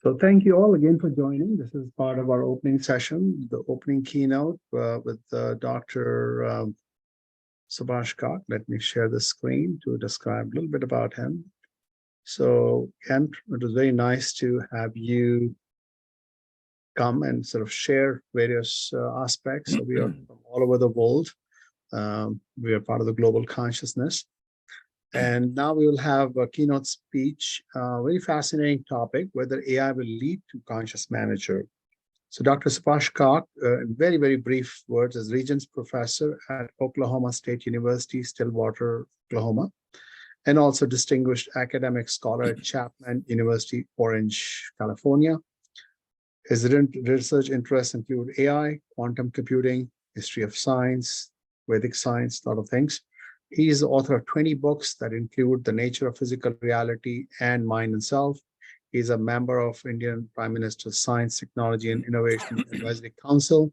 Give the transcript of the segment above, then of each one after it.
So thank you all again for joining. This is part of our opening session, the opening keynote with Dr. Subhash Kak. Let me share the screen to describe a little bit about him. So, Kent, it was very nice to have you come and sort of share various aspects. So we are from all over the world. We are part of the global consciousness. And now we will have a keynote speech, very fascinating topic, whether AI will lead to conscious manager. So Dr. Subhash Kak, in very, very brief words, is Regents Professor at Oklahoma State University, Stillwater, Oklahoma, and also distinguished academic scholar at Chapman University, Orange, California. His research interests include AI, quantum computing, history of science, Vedic science, a lot of things. He is the author of 20 books that include The Nature of Physical Reality and Mind and Self. He is a member of Indian Prime Minister's Science, Technology, and Innovation Advisory Council.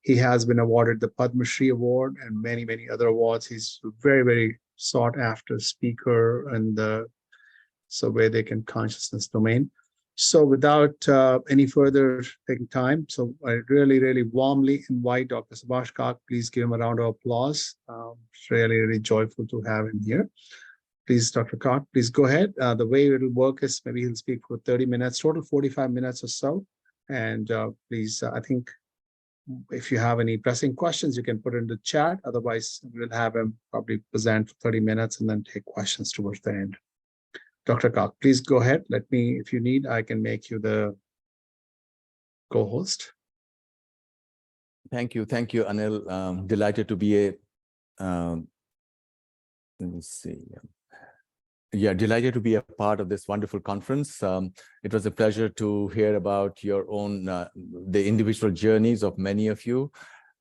He has been awarded the Padma Shri Award and many, many other awards. He's a very, very sought after speaker in the Vedic and consciousness domain. So without any further taking time, so I really, really warmly invite Dr. Subhash Kak. Please give him a round of applause. It's really, really joyful to have him here. Please, Dr. Kak, please go ahead. The way it will work is maybe he'll speak for 30 minutes, total 45 minutes or so. And please, I think if you have any pressing questions, you can put in the chat. Otherwise, we'll have him probably present for 30 minutes and then take questions towards the end. Dr. Kak, please go ahead. Let me, if you need, I can make you the co-host. Thank you, Anil. Delighted to be a. Let me see. Yeah, delighted to be a part of this wonderful conference. It was a pleasure to hear about your own, the individual journeys of many of you.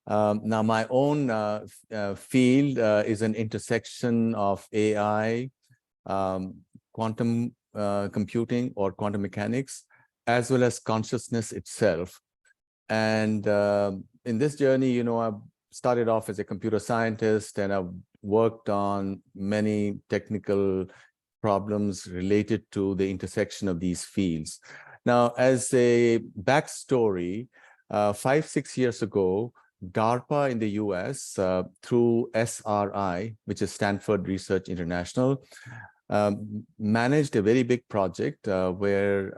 Now, my own field is an intersection of AI, quantum computing or quantum mechanics, as well as consciousness itself. And in this journey, you know, I started off as a computer scientist, and I've worked on many technical problems related to the intersection of these fields. Now, as a backstory, 5-6 years ago, DARPA in the US, through SRI, which is Stanford Research International, managed a very big project where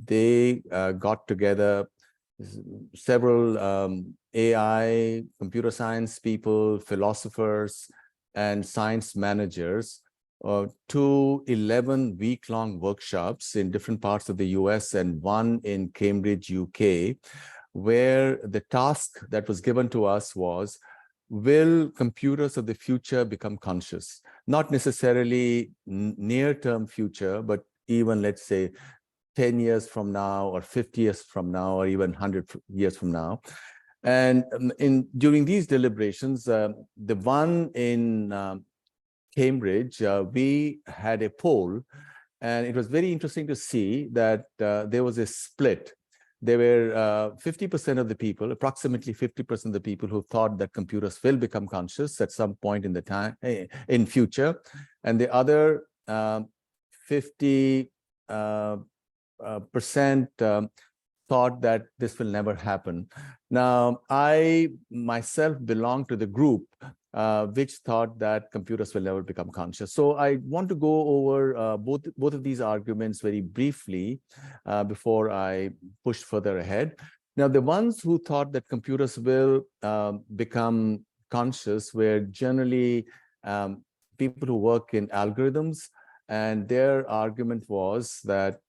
they got together several AI, computer science people, philosophers, and science managers to 11 week-long workshops in different parts of the US and one in Cambridge, UK, where the task that was given to us was, will computers of the future become conscious? Not necessarily near-term future, but even, let's say, 10 years from now or 50 years from now or even 100 years from now. And during these deliberations, the one in Cambridge, we had a poll, and it was very interesting to see that there was a split. There were 50% of the people, approximately 50% of the people who thought that computers will become conscious at some point in the time in future, and the other 50% thought that this will never happen. Now, I myself belong to the group which thought that computers will never become conscious. So I want to go over both of these arguments very briefly before I push further ahead. Now, the ones who thought that computers will become conscious were generally people who work in algorithms, and their argument was that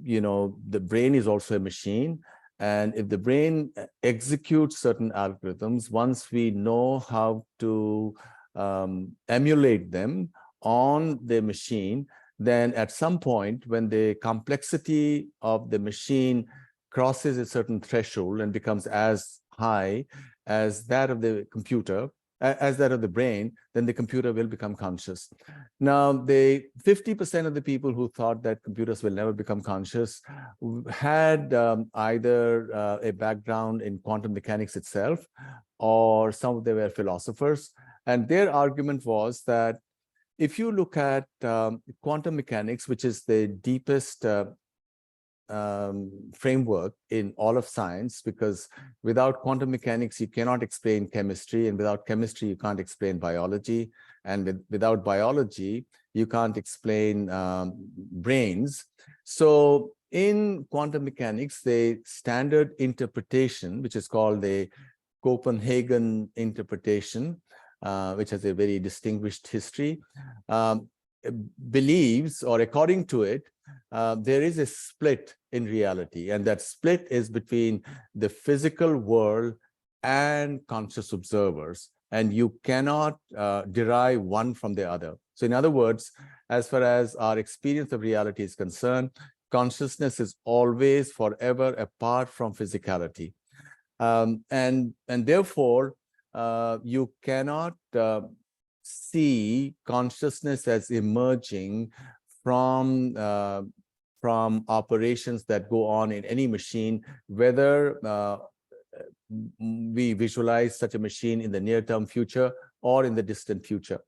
you know, the brain is also a machine. And if the brain executes certain algorithms, once we know how to emulate them on the machine, then at some point when the complexity of the machine crosses a certain threshold and becomes as high as that of the computer, as that of the brain, then the computer will become conscious. Now, the 50% of the people who thought that computers will never become conscious had either a background in quantum mechanics itself, or some of them were philosophers. And their argument was that if you look at quantum mechanics, which is the deepest framework in all of science, because without quantum mechanics, you cannot explain chemistry, and without chemistry, you can't explain biology, and without biology, you can't explain brains. So in quantum mechanics, the standard interpretation, which is called the Copenhagen interpretation, which has a very distinguished history, believes, or according to it, there is a split in reality, and that split is between the physical world and conscious observers, and you cannot derive one from the other. So in other words, as far as our experience of reality is concerned, consciousness is always forever apart from physicality. And therefore, you cannot see consciousness as emerging from operations that go on in any machine, whether we visualize such a machine in the near-term future or in the distant future.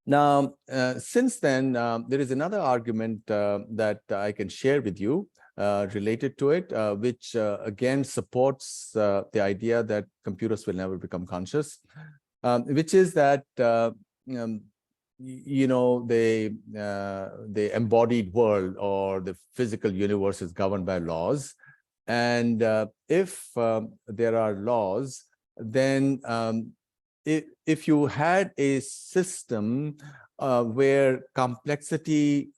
Now, since then, there is another argument that I can share with you related to it, which again supports the idea that computers will never become conscious, which is that you know, the embodied world or the physical universe is governed by laws, and if there are laws, then if you had a system where complexity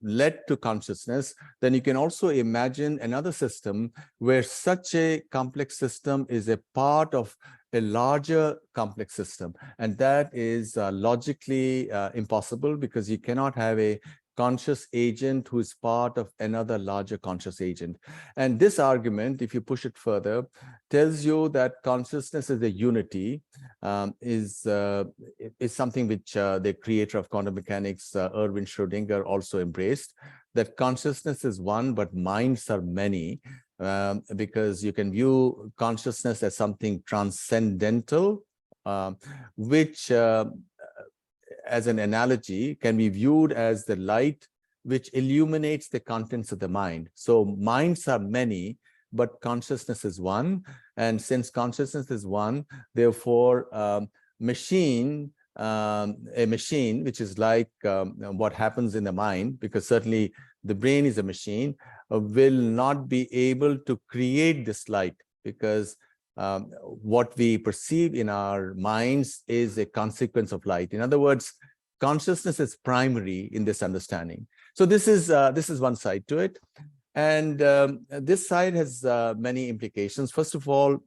led to consciousness, then you can also imagine another system where such a complex system is a part of a larger complex system. And that is logically impossible, because you cannot have a conscious agent who is part of another larger conscious agent. And this argument, if you push it further, tells you that consciousness is a unity, is something which the creator of quantum mechanics, Erwin Schrödinger, also embraced, that consciousness is one, but minds are many, because you can view consciousness as something transcendental, which as an analogy, can be viewed as the light which illuminates the contents of the mind. So minds are many, but consciousness is one. And since consciousness is one, therefore, a machine, which is like what happens in the mind, because certainly the brain is a machine, will not be able to create this light, because what we perceive in our minds is a consequence of light. In other words, consciousness is primary in this understanding. So this is one side to it, and this side has many implications. First of all,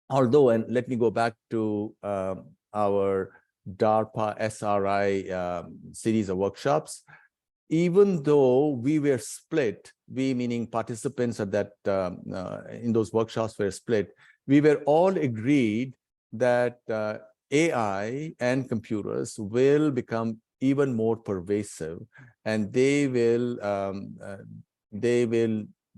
although, and let me go back to our DARPA SRI series of workshops, even though we were split, we meaning participants at that in those workshops were split, we were all agreed that AI and computers will become even more pervasive, and they will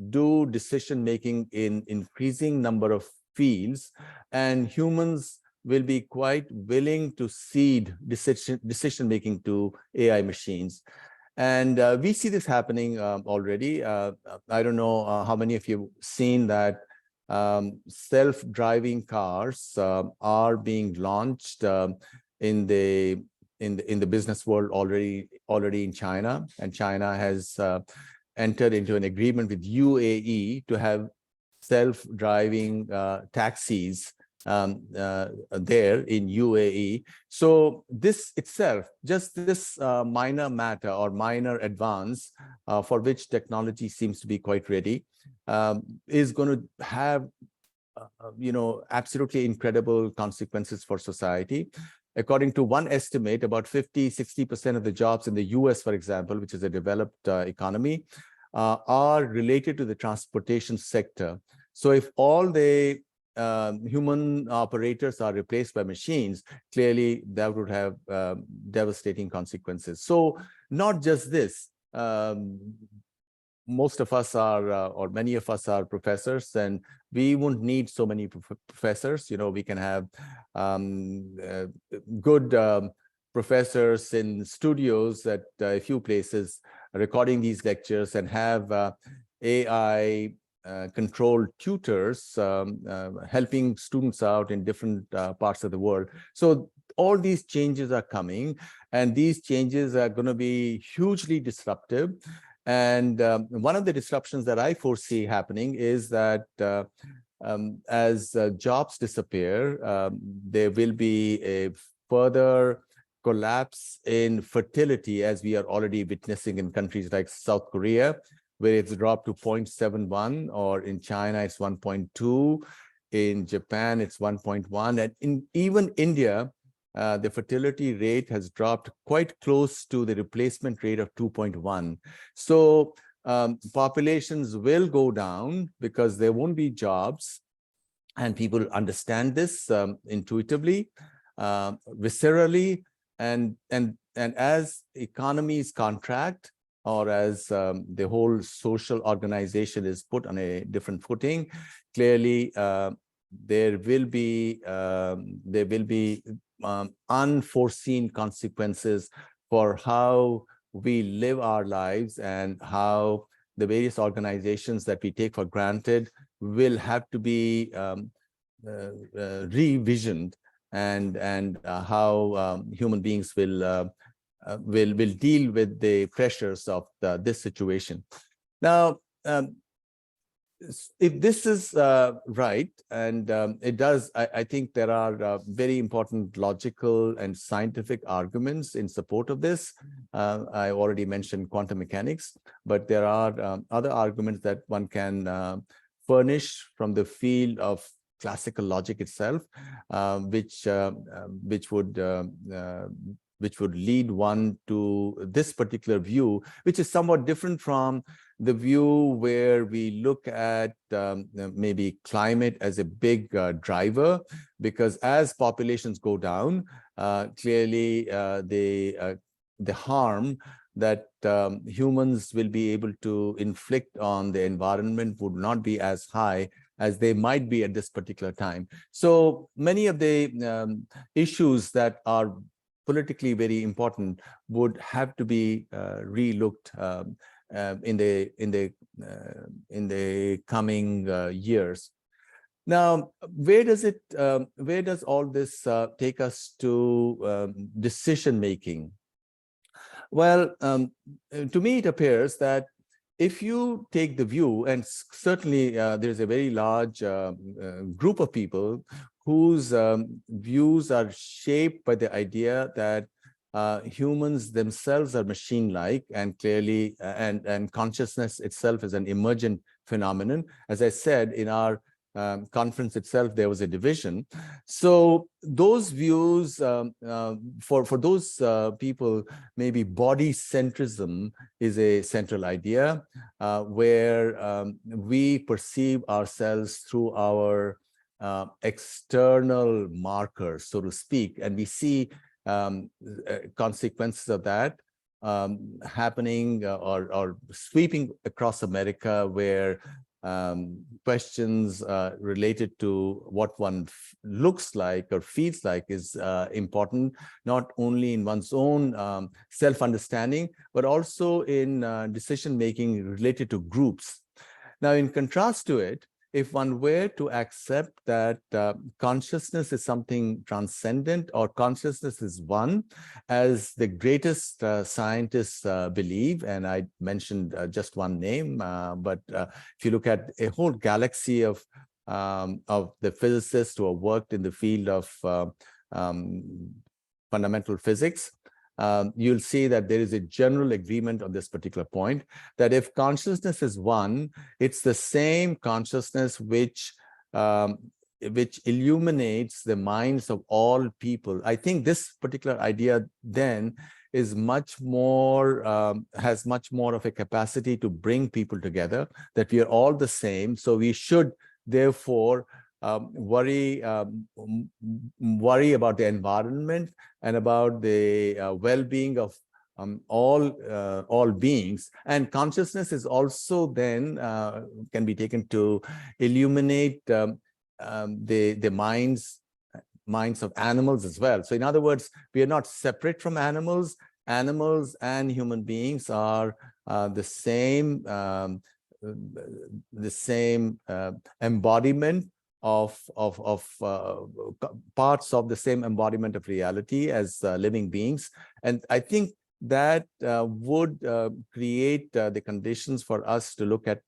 do decision making in increasing number of fields, and humans will be quite willing to cede decision making to AI machines. And we see this happening already. I don't know how many of you have seen that self-driving cars are being launched in the business world already in China, and China has entered into an agreement with UAE to have self-driving taxis there in UAE. So this itself, just this minor matter or minor advance for which technology seems to be quite ready, is going to have absolutely incredible consequences for society. According to one estimate, about 50–60% of the jobs in the US, for example, which is a developed economy, are related to the transportation sector. So if all the human operators are replaced by machines, clearly that would have devastating consequences. So not just this, most of us are, or many of us are professors, and we won't need so many professors. We can have good professors in studios at a few places recording these lectures, and have AI controlled tutors helping students out in different parts of the world. So all these changes are coming, and these changes are going to be hugely disruptive. And one of the disruptions that I foresee happening is that as jobs disappear, there will be a further collapse in fertility, as we are already witnessing in countries like South Korea, where it's dropped to 0.71, or in China, it's 1.2. In Japan, it's 1.1. And in even India, the fertility rate has dropped quite close to the replacement rate of 2.1. So populations will go down because there won't be jobs, and people understand this intuitively, viscerally, and as economies contract, or as the whole social organization is put on a different footing, clearly there will be unforeseen consequences for how we live our lives, and how the various organizations that we take for granted will have to be revisioned, and how human beings will deal with the pressures of this situation. Now, if this is right, and it does, I think there are very important logical and scientific arguments in support of this. I already mentioned quantum mechanics, but there are other arguments that one can furnish from the field of classical logic itself, which would lead one to this particular view, which is somewhat different from the view where we look at maybe climate as a big driver, because as populations go down, clearly the harm that humans will be able to inflict on the environment would not be as high as they might be at this particular time. So many of the issues that are politically very important would have to be relooked in the coming years. Now, where does all this take us to decision making? Well, to me, it appears that if you take the view, and certainly there's a very large group of people whose views are shaped by the idea that humans themselves are machine-like, and clearly, and consciousness itself is an emergent phenomenon. As I said, in our conference itself, there was a division. So those views, for those people, maybe body centrism is a central idea, where we perceive ourselves through our external markers, so to speak, and we see consequences of that happening or sweeping across America, where questions related to what one looks like or feels like is important, not only in one's own self-understanding, but also in decision-making related to groups. Now, in contrast to it, if one were to accept that consciousness is something transcendent, or consciousness is one, as the greatest scientists believe, and I mentioned just one name, but if you look at a whole galaxy of the physicists who have worked in the field of fundamental physics, you'll see that there is a general agreement on this particular point, that if consciousness is one, it's the same consciousness which illuminates the minds of all people. I think this particular idea then is much more, has much more of a capacity to bring people together, that we are all the same. So we should therefore worry about the environment and about the well-being of all beings. And consciousness is also then can be taken to illuminate the minds of animals as well. So in other words, we are not separate from animals. Animals and human beings are the same the same embodiment of parts of the same embodiment of reality as living beings. And I think that would create the conditions for us to look at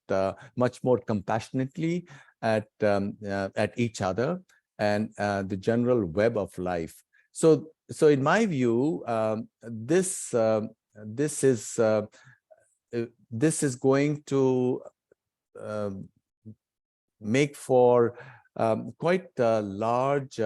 much more compassionately at each other and the general web of life. So in my view, this is going to make for quite large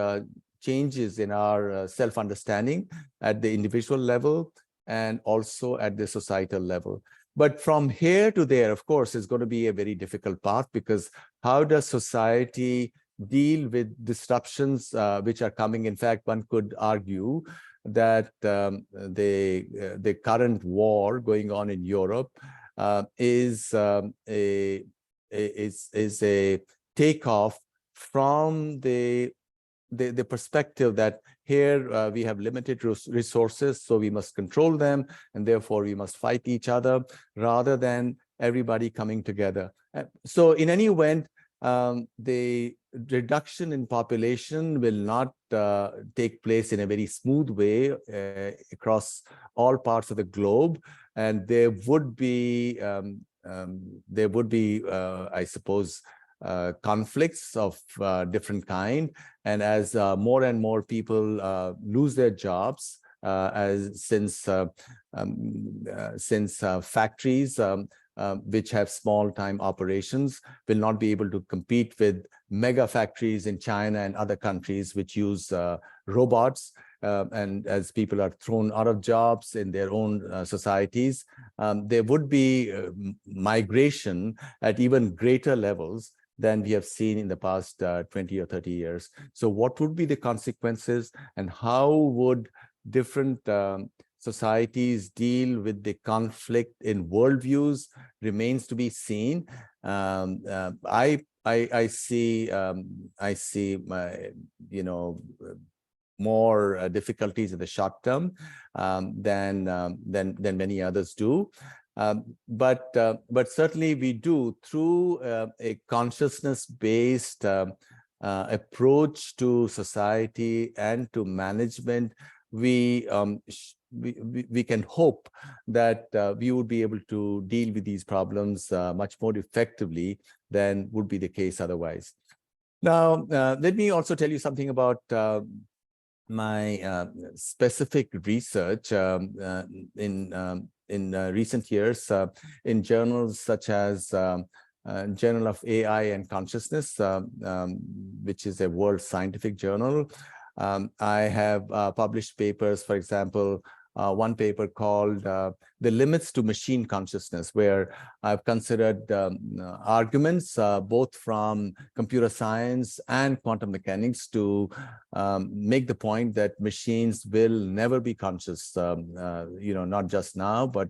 changes in our self-understanding at the individual level and also at the societal level. But from here to there, of course, is going to be a very difficult path, because how does society deal with disruptions which are coming? In fact, one could argue that the current war going on in Europe is a takeoff from the perspective that here we have limited resources, so we must control them, and therefore we must fight each other, rather than everybody coming together. So in any event, the reduction in population will not take place in a very smooth way across all parts of the globe, and there would be I suppose conflicts of different kind, and as more and more people lose their jobs, since factories which have small-time operations will not be able to compete with mega factories in China and other countries which use robots, and as people are thrown out of jobs in their own societies, there would be migration at even greater levels than we have seen in the past 20 or 30 years. So what would be the consequences, and how would different societies deal with the conflict in worldviews remains to be seen. I see more difficulties in the short term than many others do. But certainly we do, through a consciousness-based approach to society and to management, we can hope that we would be able to deal with these problems much more effectively than would be the case otherwise. Now, let me also tell you something about my specific research in recent years in journals such as Journal of AI and Consciousness, which is a world scientific journal. I have published papers, for example, one paper called The Limits to Machine Consciousness, where I've considered arguments both from computer science and quantum mechanics to make the point that machines will never be conscious, not just now, but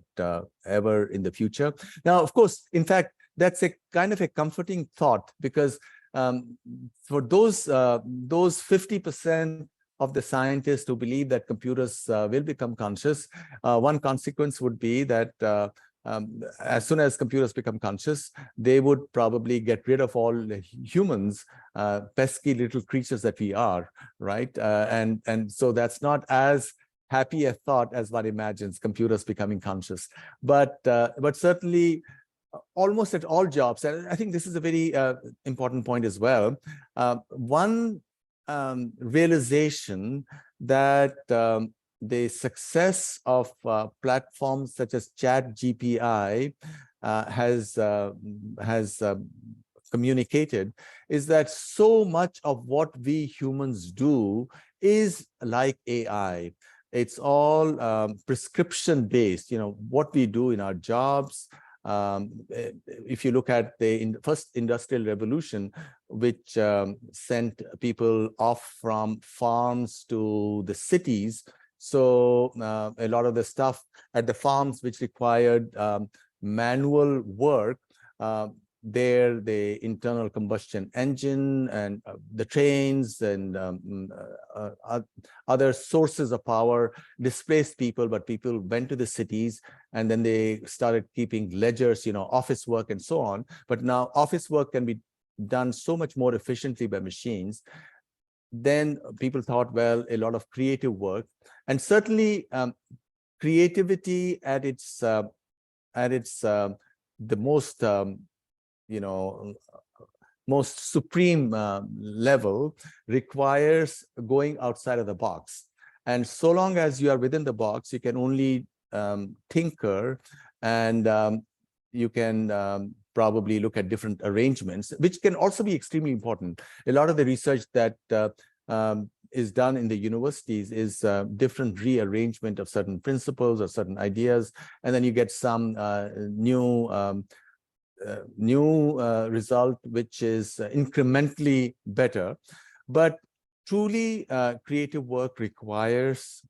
ever in the future. Now, of course, in fact, that's a kind of a comforting thought, because for those 50% of the scientists who believe that computers will become conscious, one consequence would be that as soon as computers become conscious, they would probably get rid of all humans, pesky little creatures that we are, right? And so that's not as happy a thought as one imagines, computers becoming conscious. But certainly, almost at all jobs, and I think this is a very important point as well, one realization that the success of platforms such as ChatGPT has communicated is that so much of what we humans do is like AI. It's all prescription based, what we do in our jobs. If you look at the first industrial revolution, which sent people off from farms to the cities, so a lot of the stuff at the farms which required manual work there the internal combustion engine and the trains and other sources of power displaced people, but people went to the cities, and then they started keeping ledgers, office work and so on. But now office work can be done so much more efficiently by machines. Then people thought, well, a lot of creative work, and certainly creativity at its the most most supreme level requires going outside of the box. And so long as you are within the box, you can only tinker, and you can probably look at different arrangements, which can also be extremely important. A lot of the research that is done in the universities is different rearrangement of certain principles or certain ideas, and then you get some new result, which is incrementally better. But truly creative work requires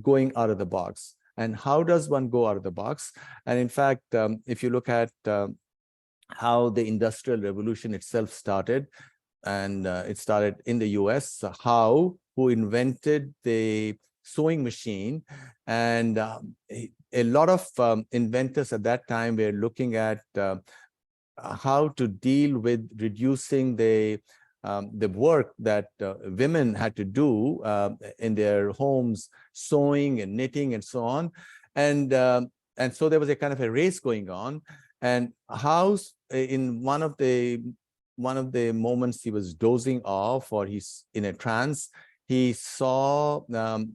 going out of the box. And how does one go out of the box? And in fact, if you look at how the Industrial Revolution itself started, and it started in the US, who invented the sewing machine, and a lot of inventors at that time were looking at how to deal with reducing the work that women had to do in their homes, sewing and knitting and so on. And so there was a kind of a race going on. And House, in one of the moments he was dozing off, or he's in a trance, he saw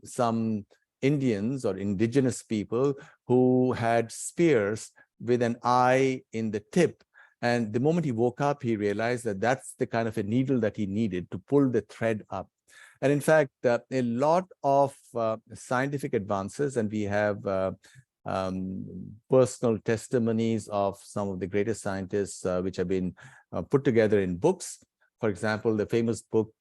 some Indians or indigenous people who had spears with an eye in the tip. And the moment he woke up, he realized that that's the kind of a needle that he needed to pull the thread up. And in fact, a lot of scientific advances, and we have personal testimonies of some of the greatest scientists, which have been put together in books. For example, the famous book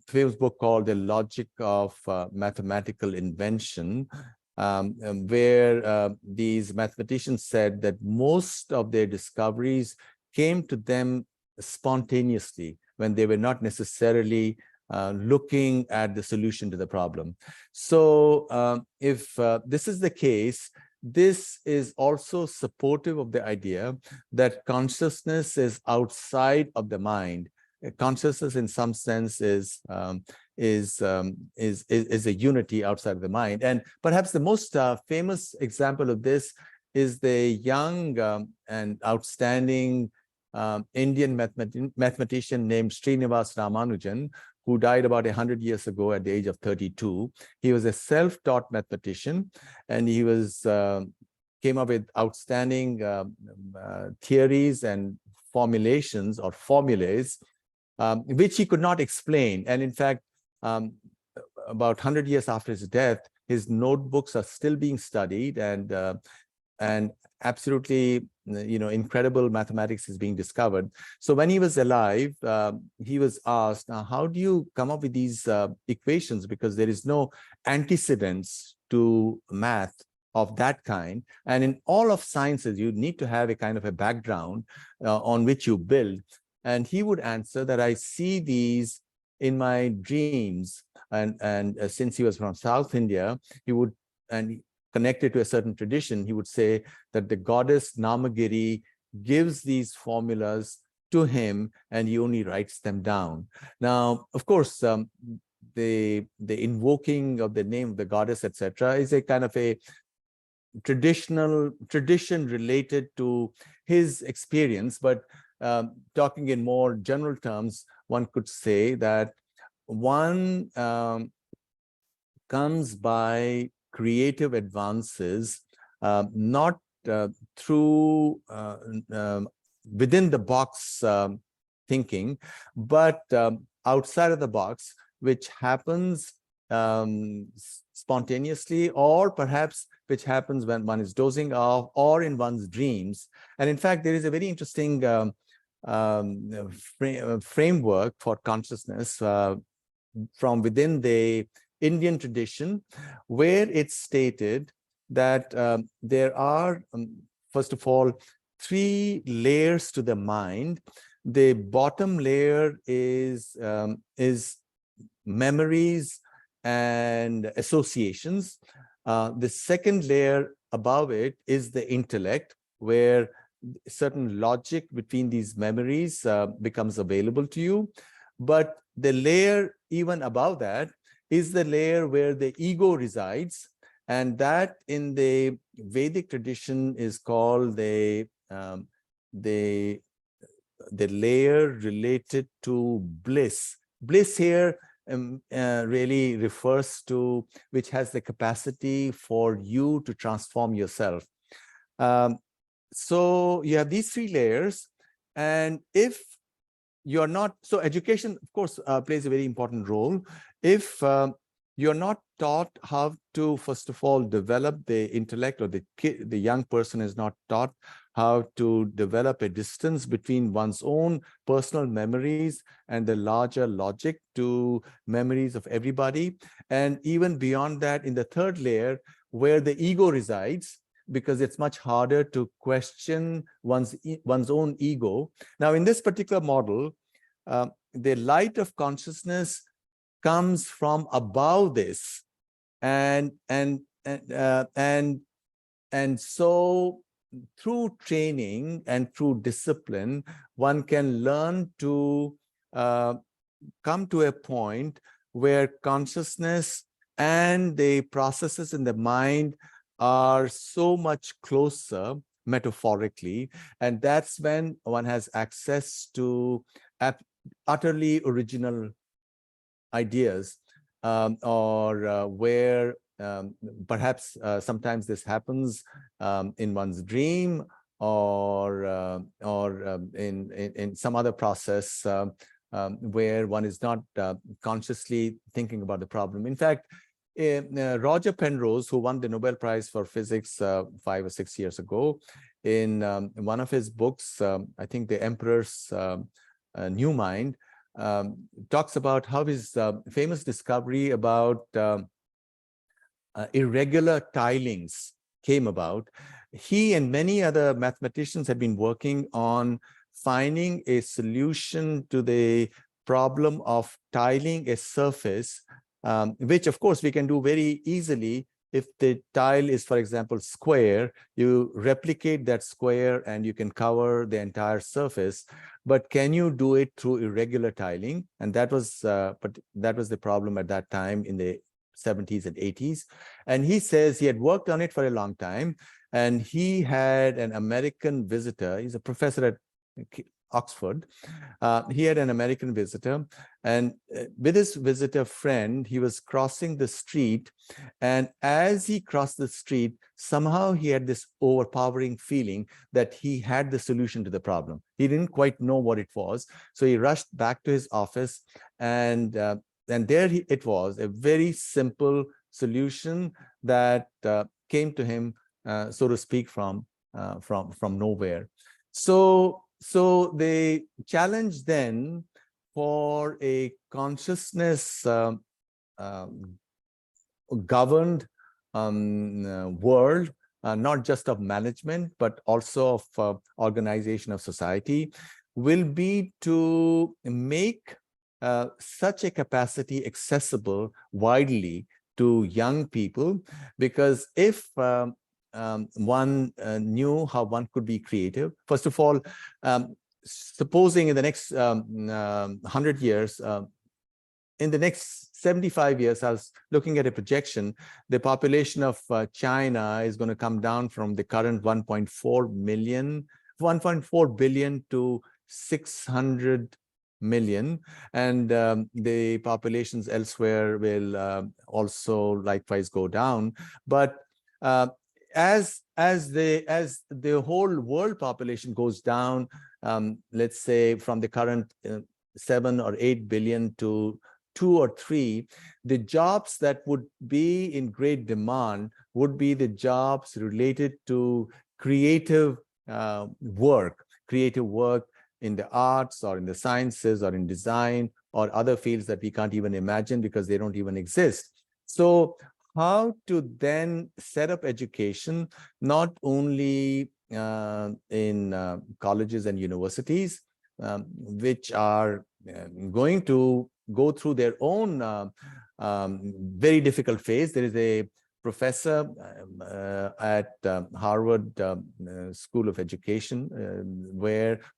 famous book called The Logic of Mathematical Invention, where these mathematicians said that most of their discoveries came to them spontaneously, when they were not necessarily looking at the solution to the problem. So if this is the case, this is also supportive of the idea that consciousness is outside of the mind. Consciousness, in some sense, is a unity outside of the mind. And perhaps the most famous example of this is the young and outstanding Indian mathematician named Srinivas Ramanujan, who died about 100 years ago at the age of 32. He was a self-taught mathematician, and he came up with outstanding theories and formulations or formulas, which he could not explain. And in fact, about 100 years after his death, his notebooks are still being studied, and absolutely, incredible mathematics is being discovered. So when he was alive, he was asked, how do you come up with these equations? Because there is no antecedents to math of that kind. And in all of sciences, you need to have a kind of a background on which you build. And he would answer that I see these in my dreams. And since he was from South India, he would, and connected to a certain tradition, he would say that the goddess Namagiri gives these formulas to him, and he only writes them down. Now, of course, the invoking of the name of the goddess, etc., is a kind of a tradition related to his experience. But talking in more general terms, one could say that one comes by creative advances, not through within the box thinking, but outside of the box, which happens spontaneously, or perhaps which happens when one is dozing off or in one's dreams. And in fact, there is a very interesting framework for consciousness from within the Indian tradition, where it's stated that there are first of all, three layers to the mind. The bottom layer is memories and associations. The second layer above it is the intellect, where certain logic between these memories becomes available to you. But the layer even above that is the layer where the ego resides, and that in the Vedic tradition is called the layer related to bliss. Bliss here really refers to which has the capacity for you to transform yourself. So you have these three layers, and if you're not, so education, of course, plays a very important role. If you're not taught how to, first of all, develop the intellect, or the young person is not taught how to develop a distance between one's own personal memories and the larger logic to memories of everybody. And even beyond that, in the third layer, where the ego resides, because it's much harder to question one's own ego. Now, in this particular model, the light of consciousness comes from above this, and so through training and through discipline, one can learn to come to a point where consciousness and the processes in the mind are so much closer, metaphorically, and that's when one has access to utterly original ideas, or where perhaps sometimes this happens in one's dream, or in some other process where one is not consciously thinking about the problem. In fact, Roger Penrose, who won the Nobel Prize for Physics 5 or 6 years ago, in one of his books, I think The Emperor's New Mind, talks about how his famous discovery about irregular tilings came about. He and many other mathematicians had been working on finding a solution to the problem of tiling a surface, which of course we can do very easily. If the tile is, for example, square, you replicate that square and you can cover the entire surface. But can you do it through irregular tiling? And that was the problem at that time in the 70s and 80s. And he says he had worked on it for a long time, and he had an American visitor. He's a professor at Oxford. He had an American visitor, and with his visitor friend, he was crossing the street. And as he crossed the street, somehow he had this overpowering feeling that he had the solution to the problem. He didn't quite know what it was. So he rushed back to his office, and there it was, a very simple solution that came to him, so to speak, from nowhere. So the challenge then for a consciousness governed world, not just of management, but also of organization of society, will be to make such a capacity accessible widely to young people. Because if one knew how one could be creative, first of all, supposing in the next 100 years, in the next 75 years, I was looking at a projection, the population of China is going to come down from the current 1.4 billion to 600 million, and the populations elsewhere will also likewise go down. But as the whole world population goes down, let's say from the current 7 or 8 billion to 2 or 3, the jobs that would be in great demand would be the jobs related to creative work in the arts or in the sciences or in design or other fields that we can't even imagine because they don't even exist. So how to then set up education, not only in colleges and universities, which are going to go through their own very difficult phase. There is a professor at Harvard School of Education,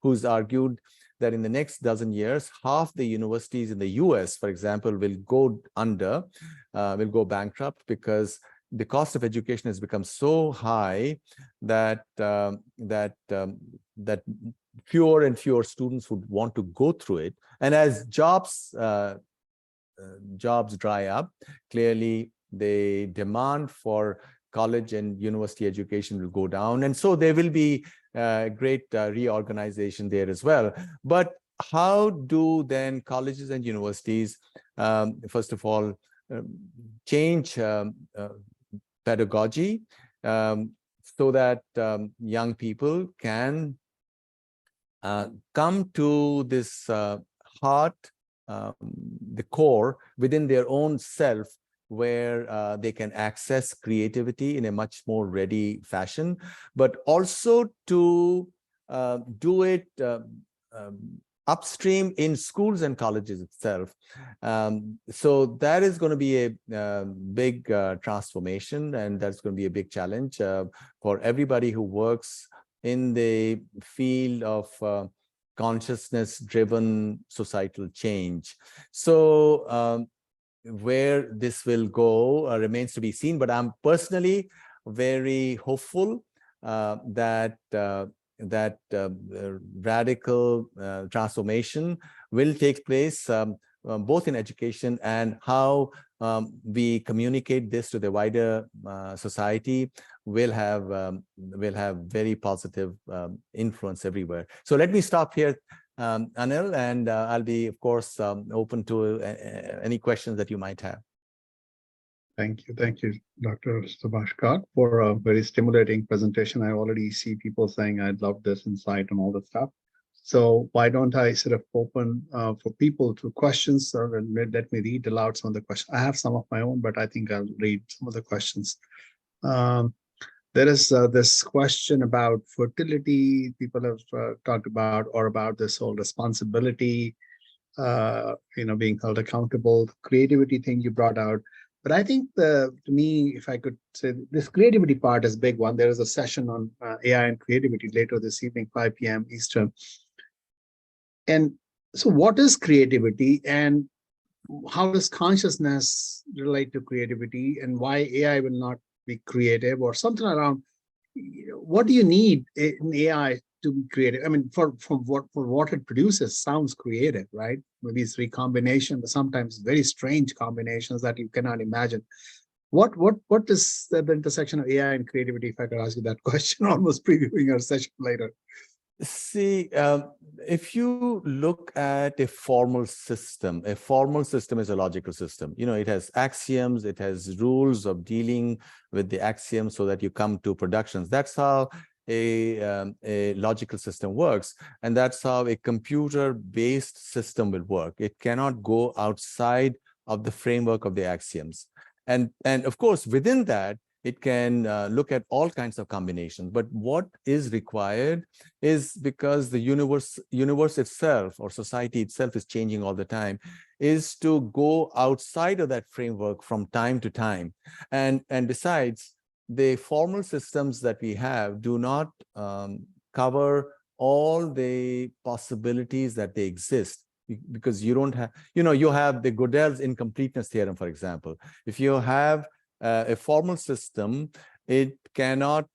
who's argued that in the next dozen years, half the universities in the US, for example, will go under, will go bankrupt, because the cost of education has become so high that that fewer and fewer students would want to go through it. And as jobs dry up, clearly the demand for college and university education will go down. And so there will be great reorganization there as well. But how do then colleges and universities, first of all, change pedagogy so that young people can come to this heart, the core within their own self, where they can access creativity in a much more ready fashion, but also to do it upstream in schools and colleges itself. So that is going to be a big transformation, and that's going to be a big challenge for everybody who works in the field of consciousness-driven societal change. So where this will go remains to be seen, but I'm personally very hopeful that radical transformation will take place both in education and how we communicate this to the wider society will have very positive influence everywhere. So let me stop here, Anil, and I'll be, of course, open to any questions that you might have. Thank you, Dr. Subhash Kak, for a very stimulating presentation. I already see people saying, I love this insight and all that stuff. So why don't I sort of open for people to questions, or let me read aloud some of the questions. I have some of my own, but I think I'll read some of the questions. There is this question about fertility. People have talked about, or about this whole responsibility, being held accountable. The creativity thing you brought out. But I think to me, if I could say, this creativity part is a big one. There is a session on AI and creativity later this evening, 5 p.m. Eastern. And so what is creativity, and how does consciousness relate to creativity, and why AI will not be creative, or something around, what do you need in AI to be creative? I mean, for what it produces sounds creative, right? Maybe it's recombination, but sometimes very strange combinations that you cannot imagine. What is the intersection of AI and creativity? If I could ask you that question, almost previewing our session later. See, if you look at a formal system is a logical system. It has axioms, it has rules of dealing with the axioms so that you come to productions. That's how a logical system works, and that's how a computer-based system will work. It cannot go outside of the framework of the axioms, and of course within that it can look at all kinds of combinations. But what is required is, because the universe itself, or society itself, is changing all the time, is to go outside of that framework from time to time. And besides, the formal systems that we have do not cover all the possibilities that they exist, because you don't have, you have the Gödel's incompleteness theorem, for example. If you have a formal system, it cannot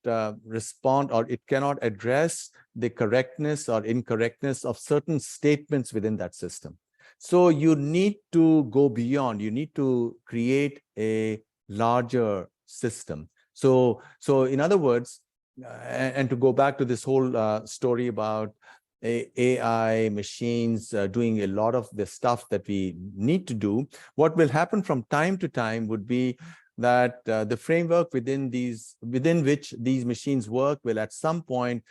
respond, or it cannot address the correctness or incorrectness of certain statements within that system. So you need to go beyond. You need to create a larger system. So in other words, and to go back to this whole story about AI machines doing a lot of the stuff that we need to do, what will happen from time to time would be that the framework within which these machines work will at some point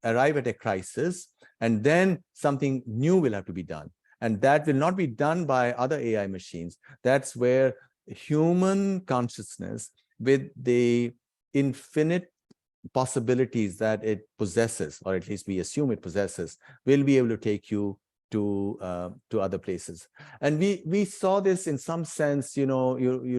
arrive at a crisis, and then something new will have to be done. And that will not be done by other AI machines. That's where human consciousness with the infinite possibilities that it possesses, or at least we assume it possesses, will be able to take you to other places. And we saw this in some sense. You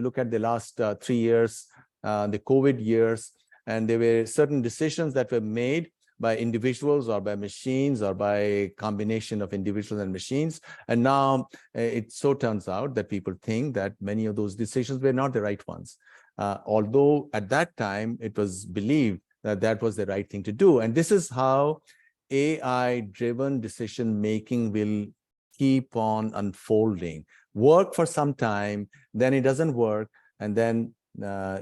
look at the last 3 years, the COVID years, and there were certain decisions that were made by individuals or by machines or by a combination of individuals and machines. And now it so turns out that people think that many of those decisions were not the right ones. Although at that time it was believed that that was the right thing to do. And this is how AI-driven decision-making will keep on unfolding. Work for some time, then it doesn't work, and then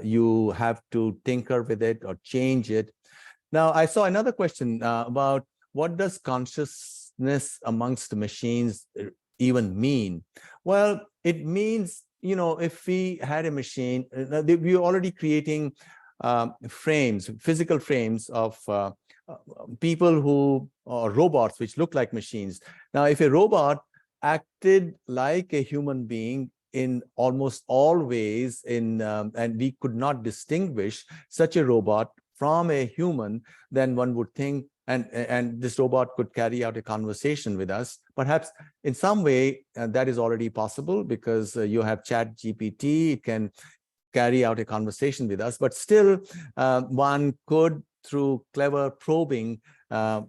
you have to tinker with it or change it. Now, I saw another question about what does consciousness amongst the machines even mean? Well, it means, if we had a machine, we're already creating frames, physical frames of people who are robots, which look like machines. Now, if a robot acted like a human being in almost all ways, and we could not distinguish such a robot from a human, then one would think, and this robot could carry out a conversation with us. Perhaps in some way that is already possible, because you have ChatGPT, it can carry out a conversation with us, but still one could, through clever probing,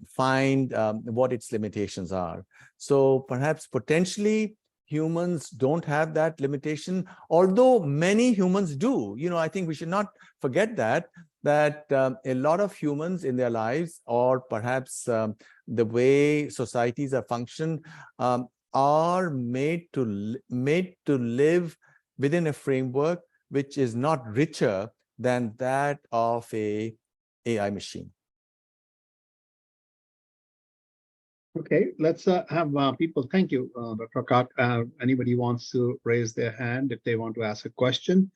find what its limitations are. So perhaps potentially humans don't have that limitation, although many humans do. I think we should not forget that a lot of humans in their lives, or perhaps the way societies are functioned, are made to live within a framework which is not richer than that of a AI machine. Okay, let's have people. Thank you, Dr. Kak. Anybody wants to raise their hand if they want to ask a question.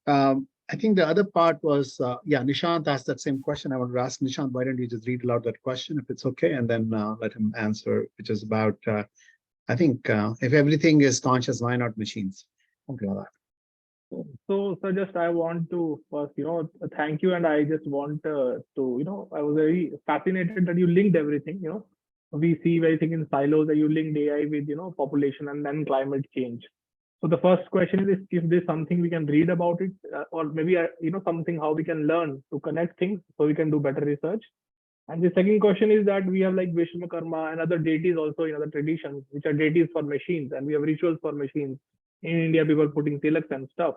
I think the other part was, Nishant asked that same question. I want to ask Nishant, why don't you just read aloud that question, if it's okay, and then let him answer, which is about, I think, if everything is conscious, why not machines? Something like that. So just I want to first, thank you. And I just want to, I was very fascinated that you linked everything, we see everything in silos, that you linked AI with, population and then climate change. So the first question is if there's something we can read about it, or maybe, something how we can learn to connect things so we can do better research. And the second question is that we have like Vishwakarma and other deities also in other traditions, which are deities for machines, and we have rituals for machines. In India, people putting tilaks and stuff.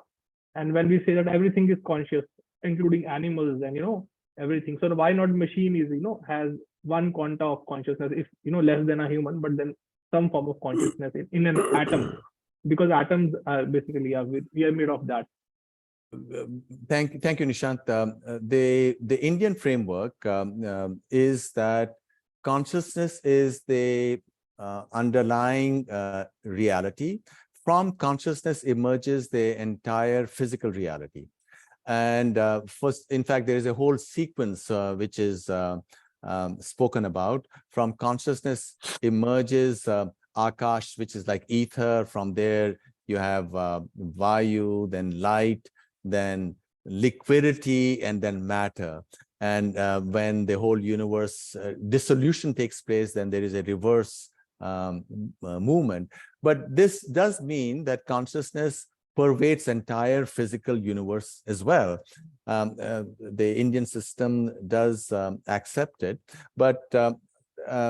And when we say that everything is conscious, including animals and, everything. So why not machine is, has one quanta of consciousness, if, less than a human, but then some form of consciousness in an atom, because atoms are basically, we are made of that. Thank you, Nishant. The Indian framework is that consciousness is the underlying reality. From consciousness emerges the entire physical reality. And first, in fact, there is a whole sequence which is spoken about. From consciousness emerges Akash, which is like ether. From there, you have Vayu, then light, then liquidity, and then matter. And when the whole universe dissolution takes place, then there is a reverse movement. But this does mean that consciousness pervades entire physical universe as well. The Indian system does accept it, but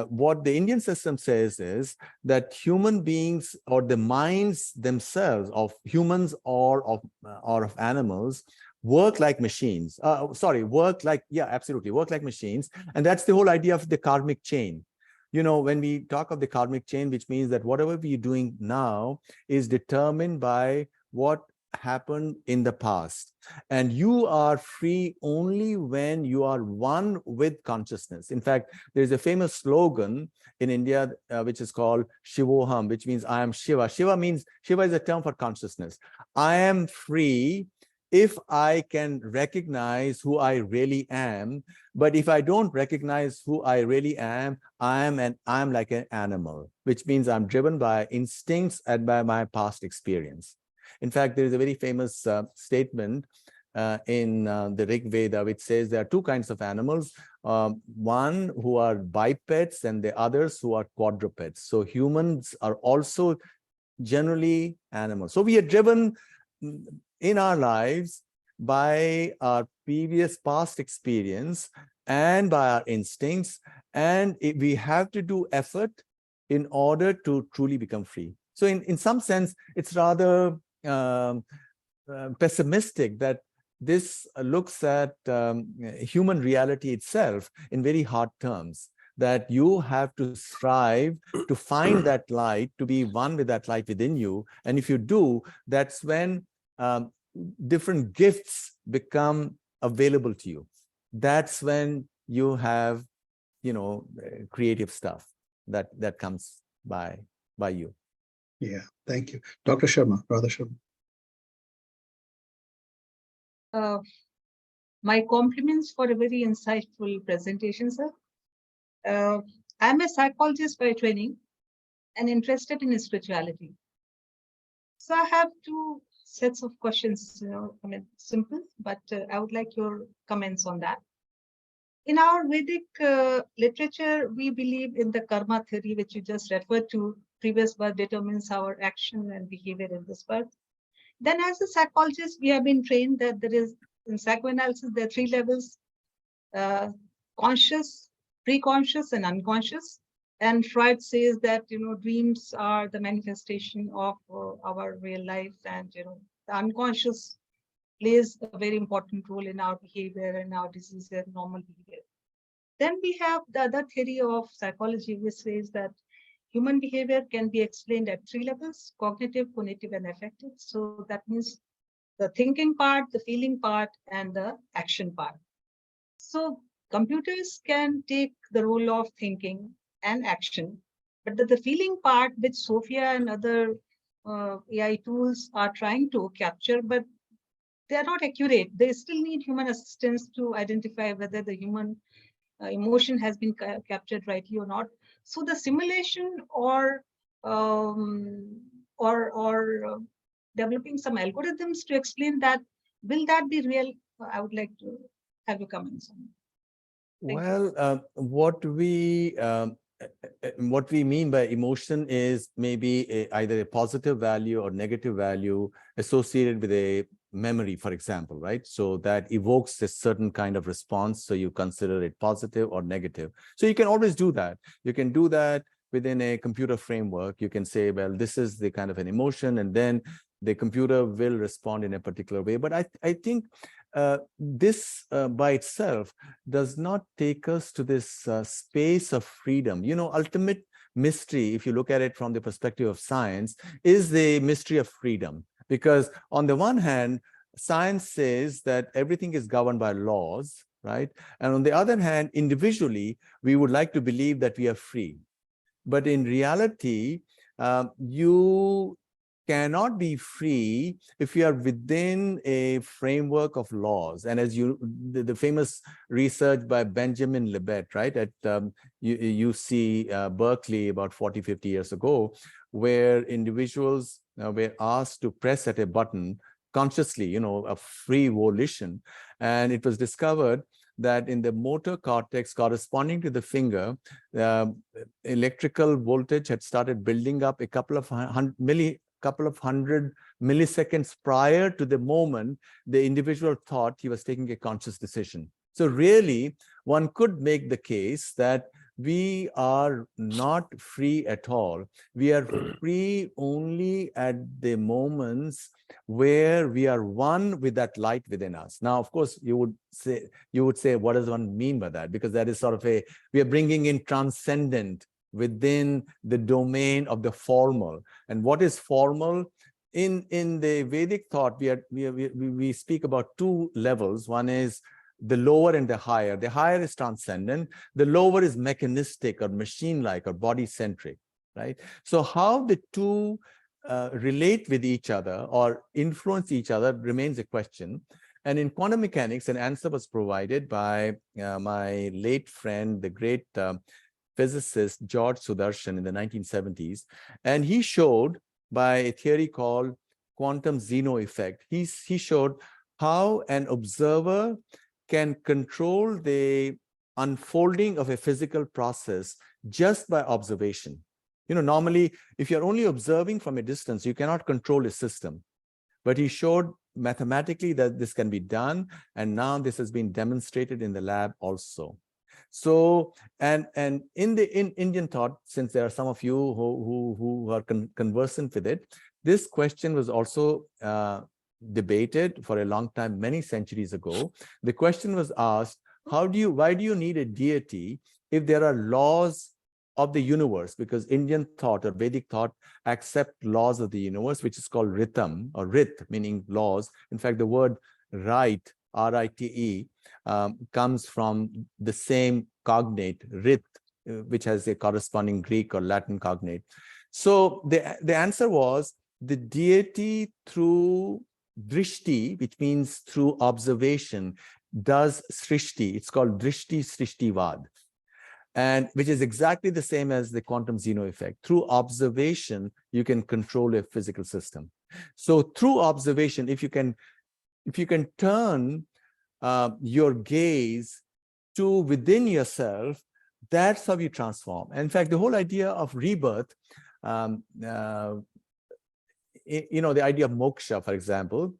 what the Indian system says is that human beings, or the minds themselves of humans or of animals, work like machines. Work like machines. And that's the whole idea of the karmic chain. When we talk of the karmic chain, which means that whatever we're doing now is determined by what happened in the past. And you are free only when you are one with consciousness. In fact, there's a famous slogan in India, which is called Shivoham, which means I am Shiva. Shiva is a term for consciousness. I am free if I can recognize who I really am. But if I don't recognize who I really am, I'm like an animal, which means I'm driven by instincts and by my past experience. In fact, there is a very famous statement in the Rig Veda, which says there are two kinds of animals, one who are bipeds and the others who are quadrupeds. So humans are also generally animals. So we are driven in our lives by our past experience and by our instincts, and we have to do effort in order to truly become free. So in some sense, it's rather pessimistic that this looks at human reality itself in very hard terms, that you have to strive to find that light, to be one with that light within you. And if you do, that's when different gifts become available to you. That's when you have, creative stuff that comes by you. Yeah, thank you. Dr. Sharma, Radha Sharma. My compliments for a very insightful presentation, sir. I'm a psychologist by training and interested in spirituality. So I have two sets of questions, simple, but I would like your comments on that. In our Vedic literature, we believe in the karma theory, which you just referred to. Previous birth determines our action and behavior in this birth. Then as a psychologist, we have been trained that there is, in psychoanalysis, there are three levels: conscious, pre-conscious, and unconscious. And Freud says that, dreams are the manifestation of our real life, and, the unconscious plays a very important role in our behavior and our disease and normal behavior. Then we have the other theory of psychology, which says that human behavior can be explained at three levels: cognitive, cognitive, and affective. So that means the thinking part, the feeling part, and the action part. So computers can take the role of thinking and action, but the feeling part, which Sophia and other AI tools are trying to capture, but they are not accurate. They still need human assistance to identify whether the human emotion has been captured rightly or not. So the simulation or developing some algorithms to explain that, will that be real? I would like to have your comments on it. Well, what we mean by emotion is maybe either a positive value or negative value associated with a memory, for example, right? So that evokes a certain kind of response. So you consider it positive or negative. So you can always do that. You can do that within a computer framework. You can say, well, this is the kind of an emotion, and then the computer will respond in a particular way. But I think this by itself does not take us to this space of freedom. Ultimate mystery, if you look at it from the perspective of science, is the mystery of freedom. Because on the one hand, science says that everything is governed by laws, right? And on the other hand, individually, we would like to believe that we are free. But in reality, you cannot be free if you are within a framework of laws. And as the famous research by Benjamin Libet, right, at UC Berkeley about 40, 50 years ago, where individuals were asked to press at a button consciously, a free volition. And it was discovered that in the motor cortex corresponding to the finger, electrical voltage had started building up a couple of hundred milliseconds prior to the moment the individual thought he was taking a conscious decision. So really, one could make the case that we are not free at all. We are free only at the moments where we are one with that light within us. Now, of course, you would say, what does one mean by that? Because that is sort of we are bringing in transcendent within the domain of the formal. And what is formal? In the Vedic thought, we speak about two levels. One is the lower and the higher. The higher is transcendent. The lower is mechanistic or machine-like or body-centric, right? So how the two relate with each other or influence each other remains a question. And in quantum mechanics, an answer was provided by my late friend, the great physicist George Sudarshan in the 1970s. And he showed by a theory called quantum Zeno effect. He showed how an observer can control the unfolding of a physical process just by observation. Normally, if you're only observing from a distance, you cannot control a system. But he showed mathematically that this can be done, and now this has been demonstrated in the lab also. So, and in Indian thought, since there are some of you who are conversant with it, this question was also debated for a long time, many centuries ago. The question was asked, why do you need a deity if there are laws of the universe? Because Indian thought or Vedic thought accept laws of the universe, which is called rhythm or rit, meaning laws. In fact, the word rite, R-I-T-E, comes from the same cognate, rit, which has a corresponding Greek or Latin cognate. So the answer was the deity through drishti, which means through observation, does srishti. It's called drishti srishtivad, and which is exactly the same as the quantum Zeno effect. Through observation, you can control a physical system. So through observation, if you can turn your gaze to within yourself, that's how you transform. And in fact, the whole idea of rebirth, the idea of moksha, for example,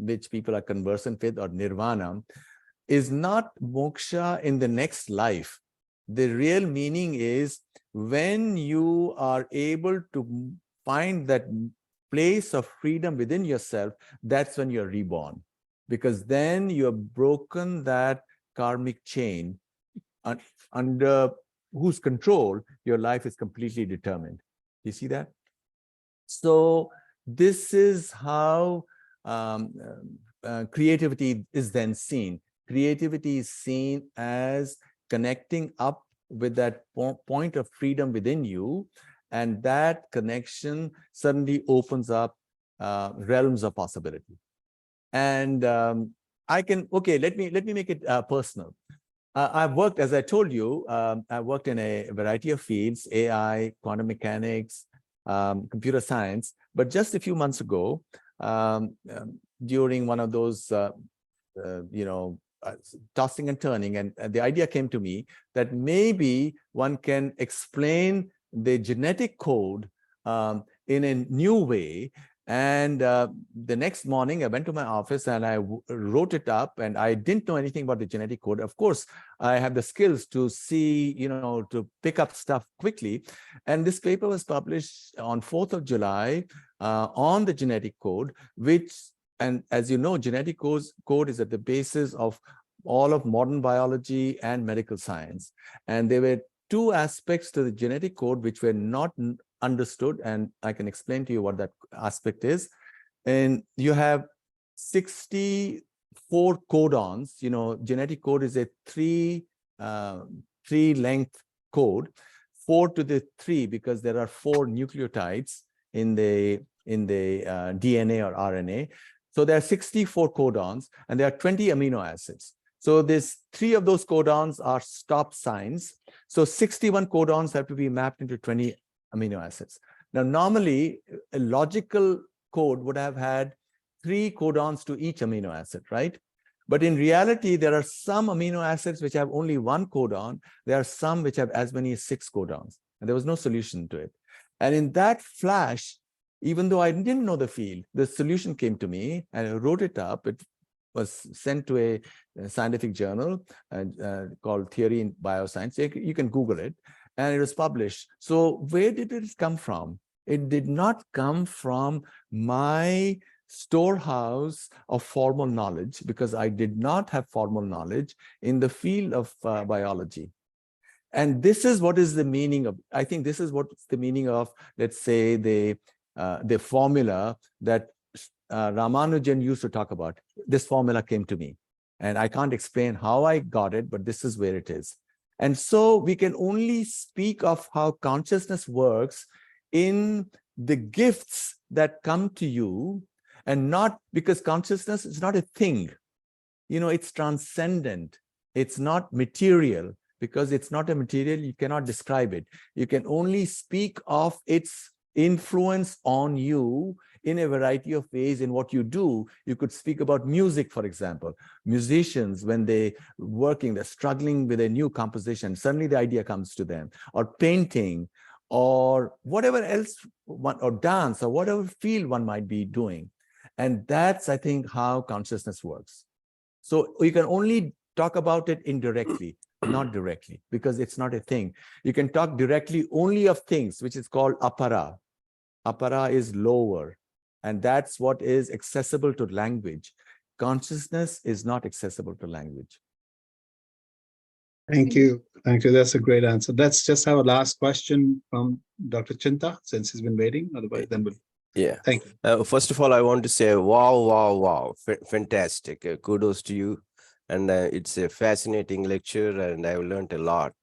which people are conversant with, or nirvana, is not moksha in the next life. The real meaning is when you are able to find that place of freedom within yourself, that's when you're reborn. Because then you have broken that karmic chain under whose control your life is completely determined. You see that? So this is how creativity is then seen. Creativity is seen as connecting up with that point of freedom within you, and that connection suddenly opens up realms of possibility. And let me make it personal. I've worked, as I told you, I've worked in a variety of fields: AI, quantum mechanics, computer science. But just a few months ago, during one of those, tossing and turning, and the idea came to me that maybe one can explain the genetic code in a new way. And the next morning, I went to my office and I wrote it up, and I didn't know anything about the genetic code. Of course, I have the skills to see, to pick up stuff quickly. And this paper was published on 4th of July on the genetic code, and as you know, genetic code is at the basis of all of modern biology and medical science. And there were two aspects to the genetic code which were not understood, and I can explain to you what that aspect is. And you have 64 codons. Genetic code is a three length code, 4 to the 3, because there are 4 nucleotides in the DNA or RNA. So there are 64 codons, and there are 20 amino acids. So there's 3 of those codons are stop signs. So 61 codons have to be mapped into 20 amino acids. Now, normally, a logical code would have had 3 codons to each amino acid, right? But in reality, there are some amino acids which have only 1 codon. There are some which have as many as 6 codons, and there was no solution to it. And in that flash, even though I didn't know the field, the solution came to me, and I wrote it up. It was sent to a scientific journal called Theory in Bioscience. You can Google it, and it was published. So where did it come from? It did not come from my storehouse of formal knowledge, because I did not have formal knowledge in the field of biology. And this is what is the meaning of, I think this is what's the meaning of, let's say, the formula that Ramanujan used to talk about. This formula came to me, and I can't explain how I got it, but this is where it is. And so we can only speak of how consciousness works in the gifts that come to you, and not because consciousness is not a thing. It's transcendent. It's not material. Because it's not a material, you cannot describe it. You can only speak of its influence on you in a variety of ways in what you do. You could speak about music, for example. Musicians, when they're struggling with a new composition, suddenly the idea comes to them, or painting, or whatever else, or dance, or whatever field one might be doing. And that's, I think, how consciousness works. So you can only talk about it indirectly, not directly, because it's not a thing. You can talk directly only of things, which is called apara. Apara is lower, and that's what is accessible to language. Consciousness is not accessible to language. Thank you. Thank you. That's a great answer. Let's just have a last question from Dr. Chinta, since he's been waiting. Otherwise, then we'll. Yeah. Thank you. First of all, I want to say, wow, wow, wow. Fantastic. Kudos to you. And it's a fascinating lecture, and I've learned a lot.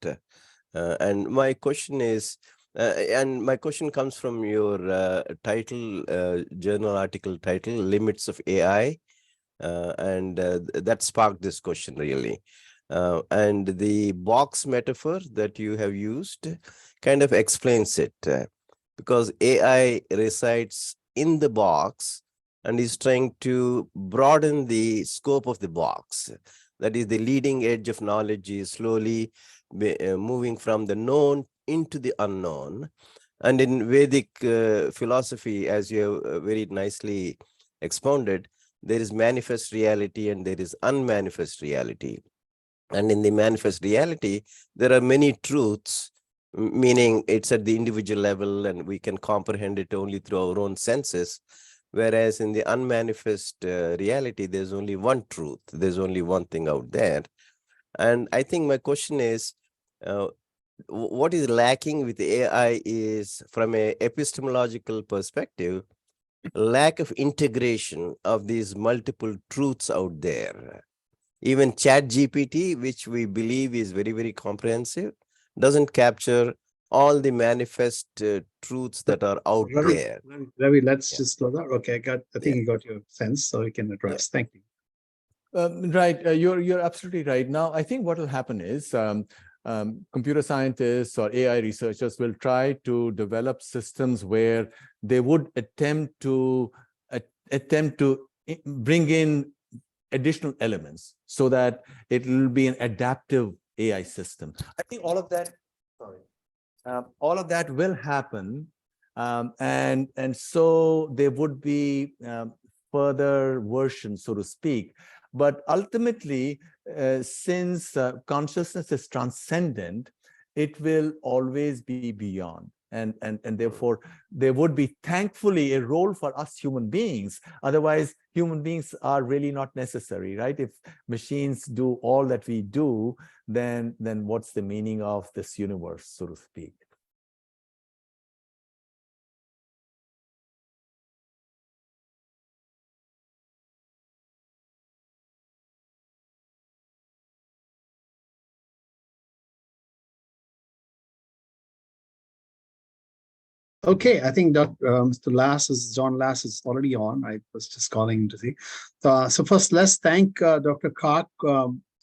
And my question is, my question comes from your title, journal article title, Limits of AI. And that sparked this question, really. And the box metaphor that you have used kind of explains it. Because AI resides in the box and is trying to broaden the scope of the box. That is, the leading edge of knowledge is slowly moving from the known into the unknown. And in Vedic philosophy, as you have very nicely expounded, there is manifest reality and there is unmanifest reality. And in the manifest reality, there are many truths, meaning it's at the individual level and we can comprehend it only through our own senses. Whereas in the unmanifest reality, there's only one truth. There's only one thing out there. And I think my question is, what is lacking with AI is, from an epistemological perspective, lack of integration of these multiple truths out there. Even ChatGPT, which we believe is very, very comprehensive, doesn't capture all the manifest truths that are out there. Ravi, let's just slow down. Okay, I think you got your sense, so you can address. Yeah. Thank you. Right, you're absolutely right. Now, I think what will happen is computer scientists or AI researchers will try to develop systems where they would attempt to bring in additional elements so that it will be an adaptive AI system. I think all of that, all of that will happen, and so there would be further versions, so to speak. But ultimately, since consciousness is transcendent, it will always be beyond. And therefore, there would be, thankfully, a role for us human beings. Otherwise, human beings are really not necessary, right? If machines do all that we do, then what's the meaning of this universe, so to speak? Okay, I think Mr. John Lass is already on. I was just calling him to see. So first, let's thank Dr. Kak.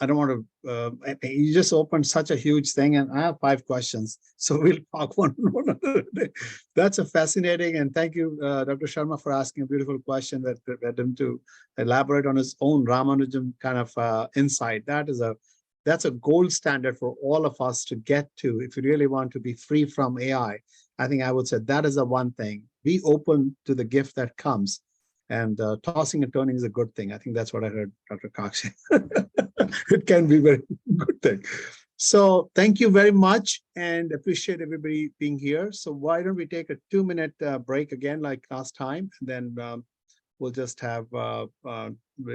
I don't want to, you just opened such a huge thing, and I have 5 questions. So we'll talk one another day. That's a fascinating, and thank you, Dr. Sharma, for asking a beautiful question that led him to elaborate on his own Ramanujan kind of insight. That's a gold standard for all of us to get to if you really want to be free from AI. I think I would say that is the one thing. Be open to the gift that comes, and tossing and turning is a good thing. I think that's what I heard Dr. Cox say. It can be a very good thing. So thank you very much, and appreciate everybody being here. So why don't we take a 2-minute break again, like last time, and then we'll just have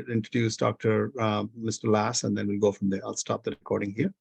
introduce Dr. Mr. Lass, and then we'll go from there. I'll stop the recording here.